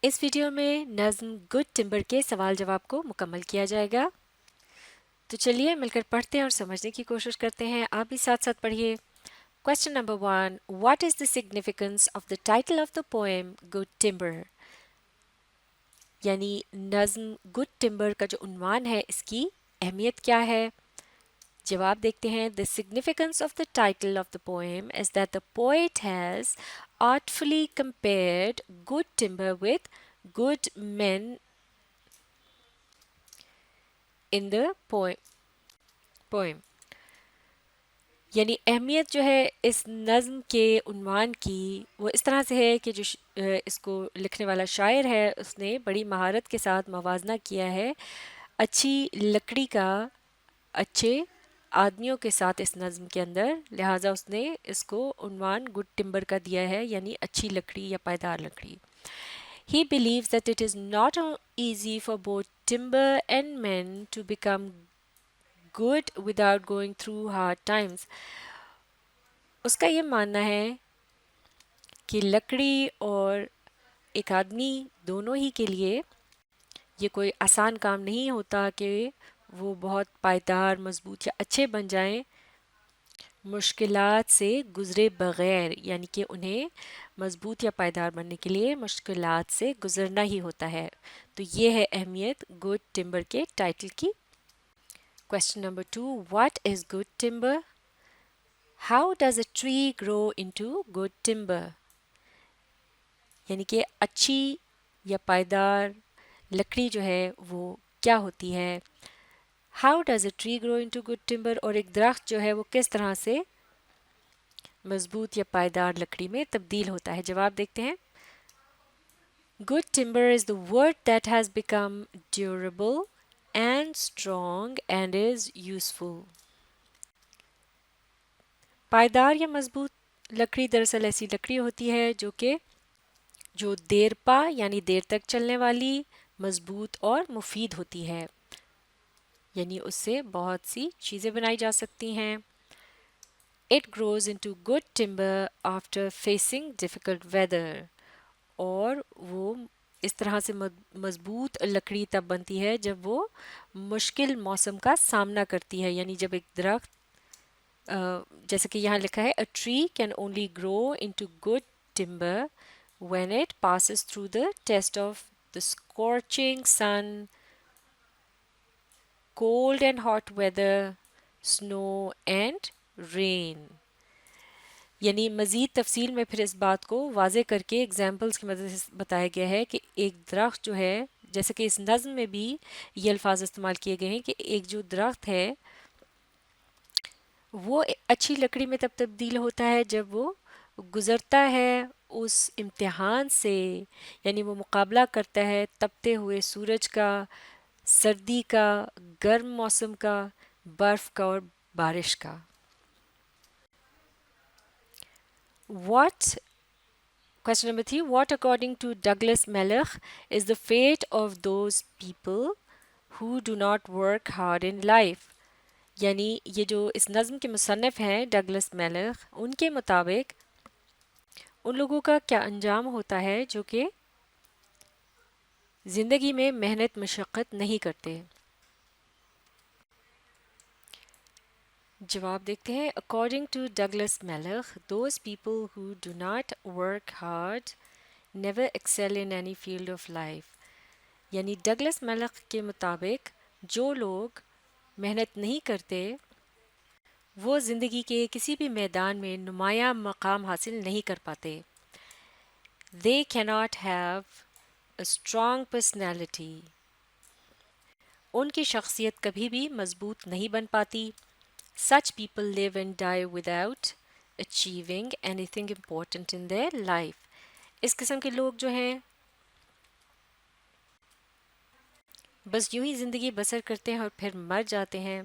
اس video میں نظم good timber کے سوال جواب کو مکمل کیا جائے گا. تو چلیے مل کر پڑھتے ہیں اور سمجھنے کی کوشش کرتے ہیں. آپ بھی ساتھ ساتھ پڑھیے. Question number 1. What is the significance of the title of the poem Good Timber? یعنی نظم گڈ ٹمبر کا جو عنوان ہے اس کی اہمیت کیا ہے؟ جواب دیکھتے ہیں. The significance of the title of the poem is that the poet has artfully compared good timber with good men in the poem. یعنی اہمیت جو ہے اس نظم کے عنوان کی وہ اس طرح سے ہے کہ جو اس کو لکھنے والا شاعر ہے اس نے بڑی مہارت کے ساتھ موازنہ کیا ہے اچھی لکڑی کا اچھے آدمیوں کے ساتھ اس نظم کے اندر، لہٰذا اس نے اس کو عنوان گڈ ٹمبر کا دیا ہے، یعنی اچھی لکڑی یا پائیدار لکڑی. He believes that it is not easy for both timber and men to become good without going through hard times. اس کا یہ ماننا ہے کہ لکڑی اور ایک آدمی دونوں ہی کے لیے یہ کوئی آسان کام نہیں ہوتا کہ وہ بہت پائیدار، مضبوط یا اچھے بن جائیں مشکلات سے گزرے بغیر، یعنی کہ انہیں مضبوط یا پائیدار بننے کے لیے مشکلات سے گزرنا ہی ہوتا ہے. تو یہ ہے اہمیت گڈ ٹمبر کے ٹائٹل کی. Question number 2. What is good timber? How does a tree grow into good timber? یعنی کہ اچھی یا پائیدار لکڑی جو ہے وہ کیا ہوتی ہے؟ How does a tree grow into good timber؟ اور ایک درخت جو ہے وہ کس طرح سے مضبوط یا پائیدار لکڑی میں تبدیل ہوتا ہے؟ جواب دیکھتے ہیں. Good timber is the wood that has become durable and strong and is useful. پائیدار یا مضبوط لکڑی دراصل ایسی لکڑی ہوتی ہے جو دیر پا یعنی دیر تک چلنے والی، مضبوط اور مفید ہوتی ہے، یعنی اس سے بہت سی چیزیں بنائی جا سکتی ہیں. It grows into good timber after facing difficult weather. اور وہ اس طرح سے مضبوط لکڑی تب بنتی ہے جب وہ مشکل موسم کا سامنا کرتی ہے، یعنی جب ایک درخت جیسے کہ یہاں لکھا ہے a tree can only grow into good timber when it passes through the test of the scorching sun, cold and hot weather, snow and rain. یعنی مزید تفصیل میں پھر اس بات کو واضح کر کے ایگزامپلس کی مدد سے بتایا گیا ہے کہ ایک درخت جو ہے، جیسے کہ اس نظم میں بھی یہ الفاظ استعمال کیے گئے ہیں کہ ایک جو درخت ہے وہ اچھی لکڑی میں تب تبدیل ہوتا ہے جب وہ گزرتا ہے اس امتحان سے، یعنی وہ مقابلہ کرتا ہے تپتے ہوئے سورج کا، سردی کا، گرم موسم کا، برف کا اور بارش کا. Question number 3. What, according to Douglas Malloch, is the fate of those people who do not work hard in life? یعنی یہ جو اس نظم کے مصنف ہیں ڈگلس میلخ، ان کے مطابق ان لوگوں کا کیا انجام ہوتا ہے جو کہ زندگی میں محنت مشقت نہیں کرتے؟ جواب دیکھتے ہیں. According to Douglas Malloch, those people who do not work hard never excel in any field of life. یعنی ڈگلس میلخ کے مطابق جو لوگ محنت نہیں کرتے وہ زندگی کے کسی بھی میدان میں نمایاں مقام حاصل نہیں کر پاتے. They cannot have a strong personality. ان کی شخصیت کبھی بھی مضبوط نہیں بن پاتی. Such people live and die without achieving anything important in their life. اس قسم کے لوگ جو ہیں بس یوں ہی زندگی بسر کرتے ہیں اور پھر مر جاتے ہیں،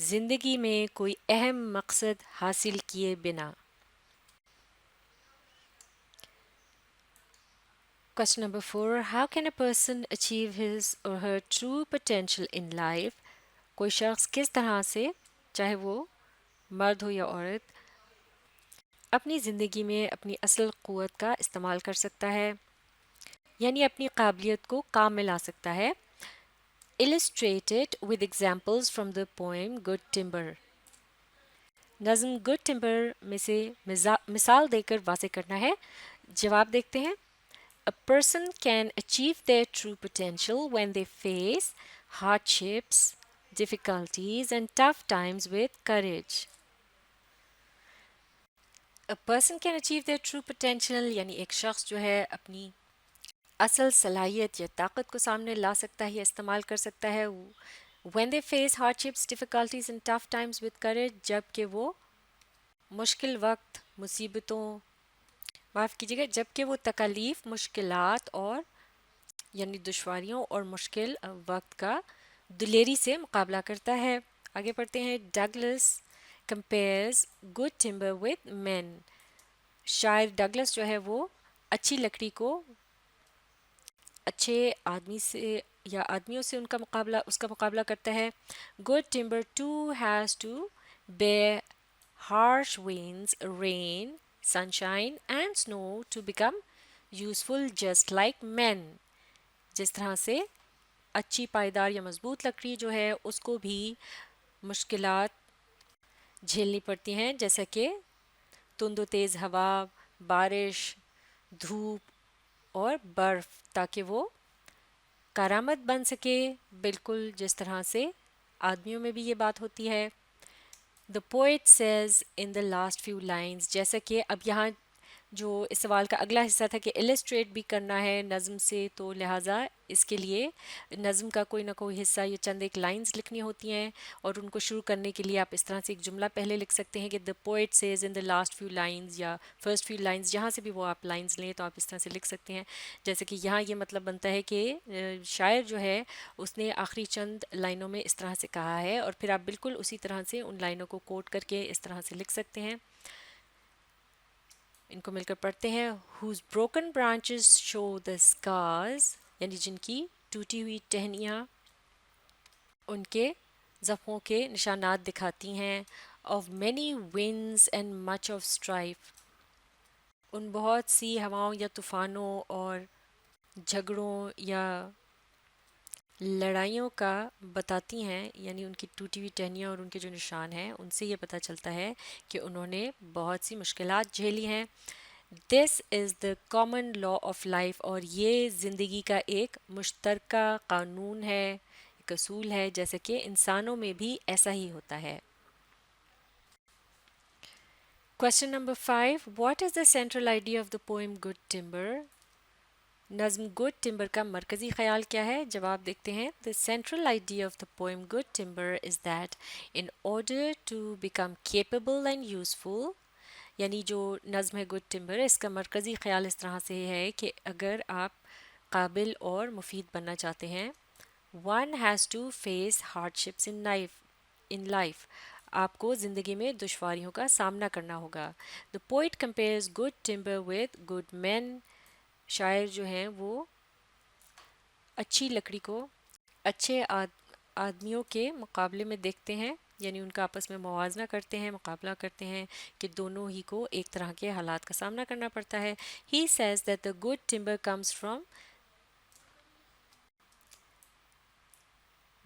زندگی میں کوئی اہم مقصد حاصل کیے بنا. Question number 4. How can a person achieve his or her true potential in life? کوئی شخص کس طرح سے، چاہے وہ مرد ہو یا عورت، اپنی زندگی میں اپنی اصل قوت کا استعمال کر سکتا ہے؟ یعنی اپنی قابلیت کو کام میں لا سکتا ہے. Illustrated with examples from the poem Good Timber. نظم گڈ ٹمبر میں سے مثال دے کر واضح کرنا ہے. جواب دیکھتے ہیں. A person can achieve their true potential when they face hardships, difficulties, and tough times with courage. A person can achieve their true potential یعنی ایک شخص جو ہے اپنی اصل صلاحیت یا طاقت کو سامنے لا سکتا ہے یا استعمال کر سکتا ہے when they face hardships, difficulties and tough times with courage. جب کہ وہ مشکل وقت، مصیبتوں، معاف کیجیے گا، جب کہ وہ تکالیف، مشکلات اور یعنی دشواریوں اور مشکل وقت کا دلیری سے مقابلہ کرتا ہے. آگے پڑھتے ہیں. Douglas compares good timber with men. شاعر ڈگلس جو ہے وہ اچھی لکڑی کو اچھے آدمی سے یا آدمیوں سے اس کا مقابلہ کرتا ہے. Good timber too has to bear harsh winds, rain, sunshine and snow to become useful just like men. جس طرح سے اچھی پائیدار یا مضبوط لکڑی جو ہے اس کو بھی مشکلات جھیلنی پڑتی ہیں جیسا کہ تند و تیز ہوا، بارش، دھوپ اور برف، تاکہ وہ کارآمد بن سکے، بالکل جس طرح سے آدمیوں میں بھی یہ بات ہوتی ہے. The poet says in the last few lines. جیسا کہ اب یہاں جو اس سوال کا اگلا حصہ تھا کہ illustrate بھی کرنا ہے نظم سے، تو لہٰذا اس کے لیے نظم کا کوئی نہ کوئی حصہ یا چند ایک لائنز لکھنی ہوتی ہیں، اور ان کو شروع کرنے کے لیے آپ اس طرح سے ایک جملہ پہلے لکھ سکتے ہیں کہ the poet says in the last few lines یا first few lines، جہاں سے بھی وہ آپ لائنز لیں تو آپ اس طرح سے لکھ سکتے ہیں. جیسے کہ یہاں یہ مطلب بنتا ہے کہ شاعر جو ہے اس نے آخری چند لائنوں میں اس طرح سے کہا ہے، اور پھر آپ بالکل اسی طرح سے ان لائنوں کو کوٹ کر کے اس طرح سے لکھ سکتے ہیں. ان کو مل کر پڑھتے ہیں. whose broken branches show the scars، یعنی جن کی ٹوٹی ہوئی ٹہنیاں ان کے زخموں کے نشانات دکھاتی ہیں. of many winds and much of strife، ان بہت سی ہواؤں یا طوفانوں اور جھگڑوں یا لڑائیوں کا بتاتی ہیں، یعنی ان کی ٹوٹی ہوئی ٹہنیاں اور ان کے جو نشان ہیں ان سے یہ پتہ چلتا ہے کہ انہوں نے بہت سی مشکلات جھیلی ہیں. This is the common law of life, اور یہ زندگی کا ایک مشترکہ قانون ہے، ایک اصول ہے، جیسے کہ انسانوں میں بھی ایسا ہی ہوتا ہے. Question number 5. What is the central idea of the poem Good Timber? نظم گڈ ٹمبر کا مرکزی خیال کیا ہے؟ جواب دیکھتے ہیں. The central idea of the poem Good Timber is that in order to become capable and useful، یعنی جو نظم ہے گڈ ٹمبر، اس کا مرکزی خیال اس طرح سے ہے کہ اگر آپ قابل اور مفید بننا چاہتے ہیں، one has to face hardships in life، آپ کو زندگی میں دشواریوں کا سامنا کرنا ہوگا. The poet compares good timber with good men. شاعر جو ہیں وہ اچھی لکڑی کو اچھے آدمیوں کے مقابلے میں دیکھتے ہیں، یعنی ان کا آپس میں موازنہ کرتے ہیں، مقابلہ کرتے ہیں کہ دونوں ہی کو ایک طرح کے حالات کا سامنا کرنا پڑتا ہے. He says that the good timber comes from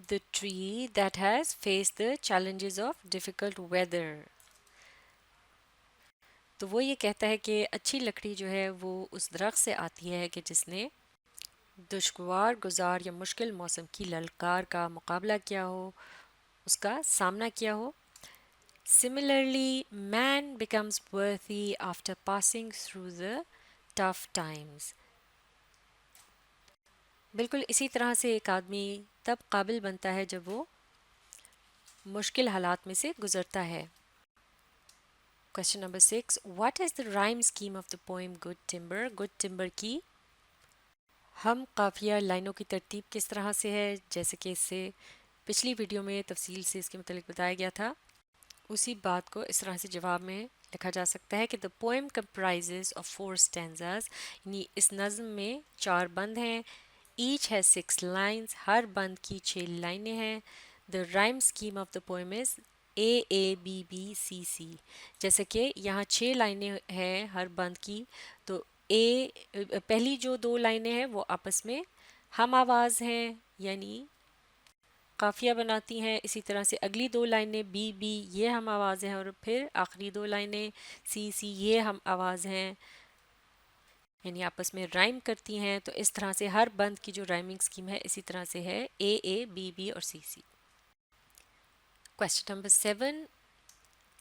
the tree that has faced the challenges of difficult weather. تو وہ یہ کہتا ہے کہ اچھی لکڑی جو ہے وہ اس درخت سے آتی ہے کہ جس نے دشوار گزار یا مشکل موسم کی للکار کا مقابلہ کیا ہو، اس کا سامنا کیا ہو. Similarly, man becomes worthy after passing through the tough times. بالکل اسی طرح سے ایک آدمی تب قابل بنتا ہے جب وہ مشکل حالات میں سے گزرتا ہے. Question number 6. What is the rhyme scheme of the poem Good Timber? Good Timber کی ہم قافیہ لائنوں کی ترتیب کس طرح سے ہے؟ جیسے کہ اس سے پچھلی ویڈیو میں تفصیل سے اس کے متعلق بتایا گیا تھا، اسی بات کو اس طرح سے جواب میں لکھا جا سکتا ہے کہ the poem comprises of 4 stanzas، یعنی اس نظم میں 4 بند ہیں. each has 6 lines، ہر بند کی 6 لائنیں ہیں. the rhyme scheme of the poem is A A B B C C. جیسے کہ یہاں 6 لائنیں ہیں ہر بند کی، تو پہلی جو دو لائنیں ہیں وہ آپس میں ہم آواز ہیں یعنی قافیہ بناتی ہیں. اسی طرح سے اگلی دو لائنیں بی بی یہ ہم آواز ہیں اور پھر آخری دو لائنیں سی سی یہ ہم آواز ہیں یعنی آپس میں رائم کرتی ہیں. تو اس طرح سے ہر بند کی جو رائمنگ سکیم ہے اسی طرح سے ہے اے بی بی اور سی سی. Question number 7.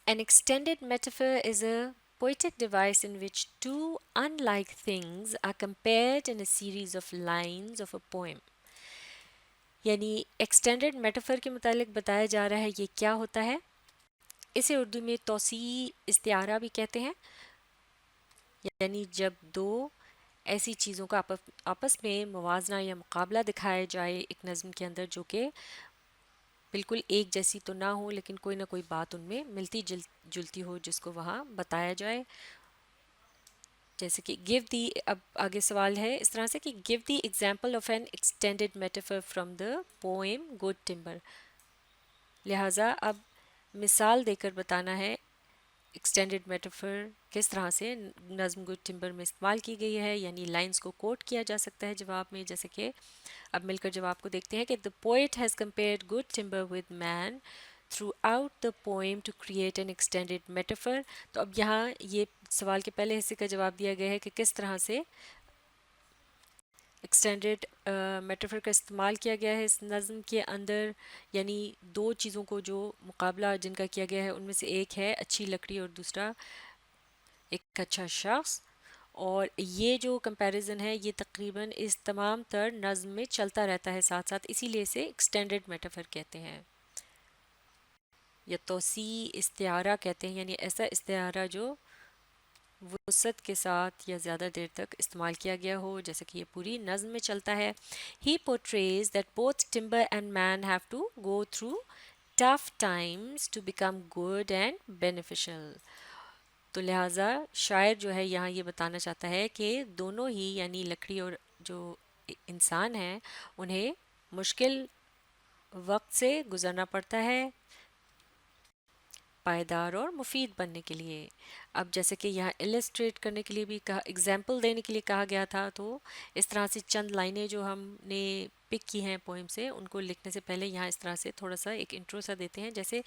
An extended metaphor is a poetic device in which two unlike things are compared in a series of lines of a poem. یعنی ایکسٹینڈڈ میٹافر کے متعلق بتایا جا رہا ہے یہ کیا ہوتا ہے. اسے اردو میں توسیع استعارہ بھی کہتے ہیں یعنی جب دو ایسی چیزوں کا آپس میں موازنہ یا مقابلہ دکھایا جائے ایک نظم کے اندر جو کہ بالکل ایک جیسی تو نہ ہو لیکن کوئی نہ کوئی بات ان میں ملتی جلتی ہو جس کو وہاں بتایا جائے. جیسے کہ گیو دی اب آگے سوال ہے اس طرح سے کہ give the example of an extended metaphor from the poem Good Timber. لہٰذا اب مثال دے کر بتانا ہے ایکسٹینڈڈ میٹافر کس طرح سے نظم گڈ ٹمبر میں استعمال کی گئی ہے یعنی لائنز کو کوٹ کیا جا سکتا ہے جواب میں. جیسے کہ اب مل کر جواب کو دیکھتے ہیں کہ the poet has compared good timber with man throughout the poem to create an extended metaphor. تو اب یہاں یہ سوال کے پہلے حصے کا جواب دیا گیا ہے کہ کس طرح سے ایکسٹینڈڈ میٹافر کا استعمال کیا گیا ہے اس نظم کے اندر یعنی دو چیزوں کو جو مقابلہ جن کا کیا گیا ہے ان میں سے ایک ہے اچھی لکڑی اور دوسرا ایک اچھا شخص. اور یہ جو کمپیریزن ہے یہ تقریباً اس تمام تر نظم میں چلتا رہتا ہے ساتھ ساتھ اسی لیے اسے ایکسٹینڈڈ میٹافر کہتے ہیں یا توسیع استعارہ کہتے ہیں یعنی ایسا استعارہ جو وسعت کے ساتھ یا زیادہ دیر تک استعمال کیا گیا ہو جیسے کہ یہ پوری نظم میں چلتا ہے. He portrays that both timber and man have to go through tough times to become good and beneficial. تو لہٰذا شاعر جو ہے یہاں یہ بتانا چاہتا ہے کہ دونوں ہی یعنی لکڑی اور جو انسان ہیں انہیں مشکل وقت سے گزرنا پڑتا ہے پائیدار اور مفید بننے کے لیے. اب جیسے کہ یہاں السٹریٹ کرنے کے لیے بھی کہا اگزامپل دینے کے لیے کہا گیا تھا تو اس طرح سے چند لائنیں جو ہم نے پک کی ہیں پوئم سے ان کو لکھنے سے پہلے یہاں اس طرح سے تھوڑا سا ایک انٹرو سا دیتے ہیں جیسے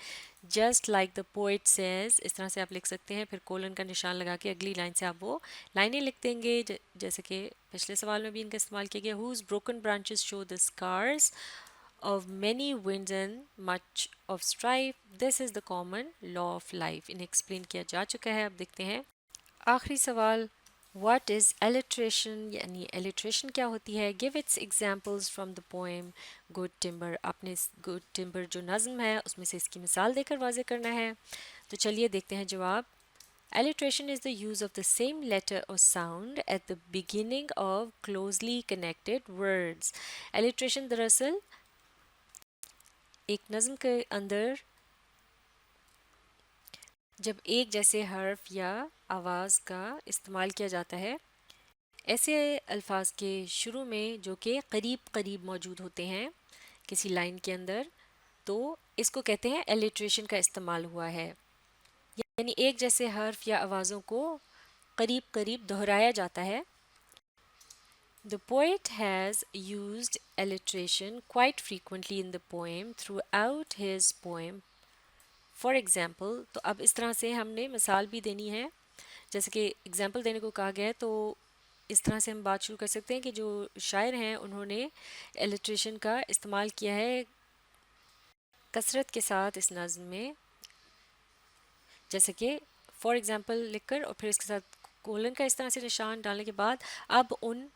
just like the poet says اس طرح سے آپ لکھ سکتے ہیں پھر کولن کا نشان لگا کے اگلی لائن سے آپ وہ لائنیں لکھ دیں گے جیسے کہ پچھلے سوال میں بھی ان کا استعمال کیا گیا whose broken branches show the scars of many winds and much of strife. This is the common law of life. انہیں ایکسپلین کیا جا چکا ہے. اب دیکھتے ہیں آخری سوال What is alliteration یعنی alliteration کیا ہوتی ہے. Give its examples from the poem Good Timber. آپ نے Good Timber جو نظم ہے اس میں سے اس کی مثال دے کر واضح کرنا ہے. تو چلیے دیکھتے ہیں جواب. Alliteration is the use of the same letter or sound at the beginning of closely connected words. Alliteration دراصل ایک نظم کے اندر جب ایک جیسے حرف یا آواز کا استعمال کیا جاتا ہے ایسے الفاظ کے شروع میں جو کہ قریب قریب موجود ہوتے ہیں کسی لائن کے اندر تو اس کو کہتے ہیں الٹریشن کا استعمال ہوا ہے یعنی ایک جیسے حرف یا آوازوں کو قریب قریب دہرایا جاتا ہے. The poet has used alliteration quite frequently in the poem throughout his poem. For example, تو اب اس طرح سے ہم نے مثال بھی دینی ہے جیسے کہ اگزامپل دینے کو کہا گیا ہے تو اس طرح سے ہم بات شروع کر سکتے ہیں کہ جو شاعر ہیں انہوں نے alliteration کا استعمال کیا ہے کثرت کے ساتھ اس نظم میں جیسے کہ فار ایگزامپل لکھ کر اور پھر اس کے ساتھ کولن کا اس طرح سے نشان ڈالنے کے بعد اب ان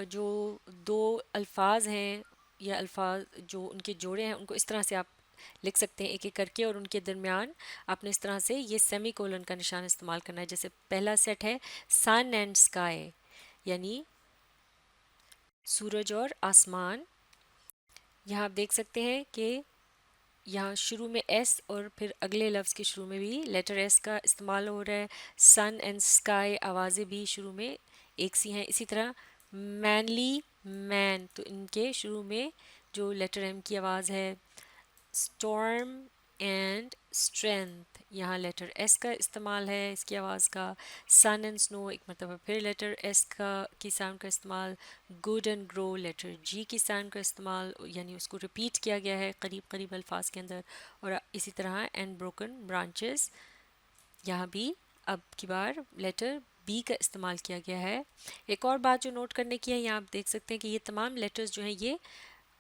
جو دو الفاظ ہیں یا الفاظ جو ان کے جوڑے ہیں ان کو اس طرح سے آپ لکھ سکتے ہیں ایک ایک کر کے اور ان کے درمیان آپ نے اس طرح سے یہ سیمی کولن کا نشان استعمال کرنا ہے. جیسے پہلا سیٹ ہے سن اینڈ اسکائی یعنی سورج اور آسمان. یہاں آپ دیکھ سکتے ہیں کہ یہاں شروع میں ایس اور پھر اگلے لفظ کے شروع میں بھی لیٹر ایس کا استعمال ہو رہا ہے. سن اینڈ اسکائی آوازیں بھی شروع میں ایک سی ہیں. اسی طرح مینلی مین تو ان کے شروع میں جو لیٹر ایم کی آواز ہے. اسٹورم اینڈ اسٹرینتھ، یہاں لیٹر ایس کا استعمال ہے اس کی آواز کا. سن اینڈ سنو، ایک مرتبہ پھر لیٹر ایس کی ساؤنڈ کا استعمال. گڈ اینڈ گرو لیٹر جی کی ساؤنڈ کا استعمال، یعنی اس کو ریپیٹ کیا گیا ہے قریب قریب الفاظ کے اندر. اور اسی طرح اینڈ بروکن برانچز، یہاں بھی اب کی بار لیٹر بی کا استعمال کیا گیا ہے. ایک اور بات جو نوٹ کرنے کی ہے، یہاں آپ دیکھ سکتے ہیں کہ یہ تمام لیٹرز جو ہیں یہ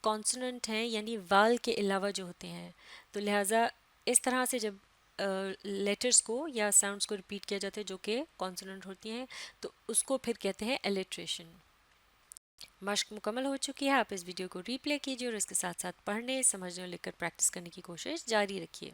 کانسوننٹ ہیں، یعنی وال کے علاوہ جو ہوتے ہیں. تو لہٰذا اس طرح سے جب لیٹرز کو یا ساؤنڈز کو ریپیٹ کیا جاتا ہے جو کہ کانسوننٹ ہوتی ہیں، تو اس کو پھر کہتے ہیں الیٹریشن. مشق مکمل ہو چکی ہے. آپ اس ویڈیو کو ری پلے کیجیے اور اس کے ساتھ ساتھ پڑھنے، سمجھنے اور لکھ کر پریکٹس کرنے کی کوشش جاری رکھیے.